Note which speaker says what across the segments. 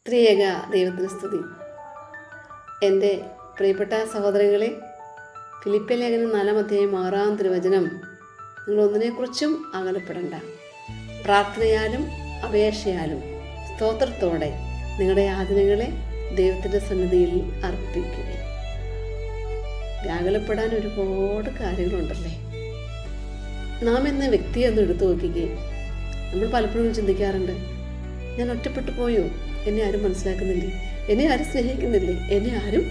Speaker 1: ത്രിയേക ദൈവത്തിന് സ്തുതി. എൻ്റെ പ്രിയപ്പെട്ട സഹോദരങ്ങളെ, ഫിലിപ്പ്യ ലേഖനം 4:6 നിങ്ങൾ ഒന്നിനെക്കുറിച്ചും അകലപ്പെടണ്ട. പ്രാർത്ഥനയാലും അപേക്ഷയാലും സ്തോത്രത്തോടെ നിങ്ങളുടെ യാതനകളെ ദൈവത്തിൻ്റെ സന്നിധിയിൽ അർപ്പിക്കുക. വ്യാകുലപ്പെടാൻ ഒരുപാട് കാര്യങ്ങളുണ്ടല്ലേ. നാം എന്ന വ്യക്തിയെ ഒന്ന് എടുത്തു നോക്കുകയും നമ്മൾ പലപ്പോഴും ചിന്തിക്കാറുണ്ട്, ഞാൻ ഒറ്റപ്പെട്ടു പോയോ, എന്നെ ആരും മനസ്സിലാക്കുന്നില്ലേ, എന്നെ ആരും സ്നേഹിക്കുന്നില്ലേ, എന്നെ ആരും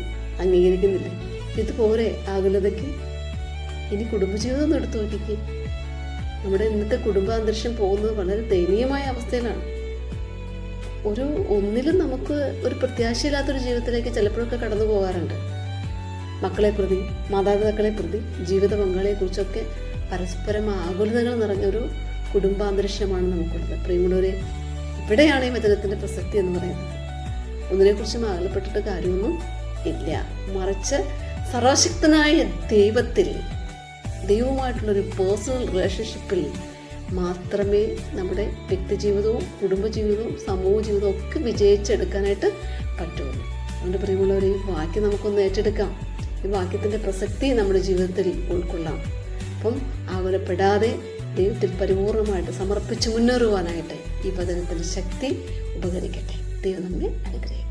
Speaker 1: അംഗീകരിക്കുന്നില്ലേ. ഇതുപോലെ ആകുലതയ്ക്ക് ഇനി കുടുംബജീവിതം ഒന്ന് എടുത്തു നോക്കിക്കേ. നമ്മുടെ ഇന്നത്തെ കുടുംബാന്തരീക്ഷം പോകുന്നത് വളരെ ദയനീയമായ അവസ്ഥയിലാണ്. ഒന്നിലും നമുക്ക് ഒരു പ്രത്യാശയില്ലാത്തൊരു ജീവിതത്തിലേക്ക് ചിലപ്പോഴൊക്കെ കടന്നു പോകാറുണ്ട്. മക്കളെ പ്രതി, മാതാപിതാക്കളെ പ്രതി, ജീവിത പങ്കാളിയെക്കുറിച്ചൊക്കെ പരസ്പരം ആകുലതകൾ നിറഞ്ഞൊരു കുടുംബാന്തരീക്ഷമാണ് നമുക്കുള്ളത്. പ്രിയമുള്ളവരെ, ഇവിടെയാണ് ഈ വചനത്തിൻ്റെ പ്രസക്തി എന്ന് പറയുന്നത്. ഒന്നിനെക്കുറിച്ചും അകലപ്പെട്ടിട്ട് കാര്യമൊന്നും ഇല്ല. മറിച്ച് സർവശക്തനായ ദൈവവുമായിട്ടുള്ളൊരു പേഴ്സണൽ റിലേഷൻഷിപ്പിൽ മാത്രമേ നമ്മുടെ വ്യക്തിജീവിതവും കുടുംബജീവിതവും സമൂഹ ജീവിതവും ഒക്കെ വിജയിച്ചെടുക്കാനായിട്ട് പറ്റുള്ളൂ. അതുകൊണ്ട് പ്രിയമുള്ളവരെ, ഈ വാക്യം നമുക്കൊന്ന് ഏറ്റെടുക്കാം. ഈ വാക്യത്തിൻ്റെ പ്രസക്തി നമ്മുടെ ജീവിതത്തിൽ ഉൾക്കൊള്ളാം. അപ്പം ആകുലപ്പെടാതെ ദൈവത്തിൽ പരിപൂർണമായിട്ട് സമർപ്പിച്ച് മുന്നേറുവാനായിട്ട് ഈ വചനത്തിൻ്റെ ശക്തി ഉപകരിക്കട്ടെ. ദൈവം നമ്മെ അനുഗ്രഹിക്കട്ടെ.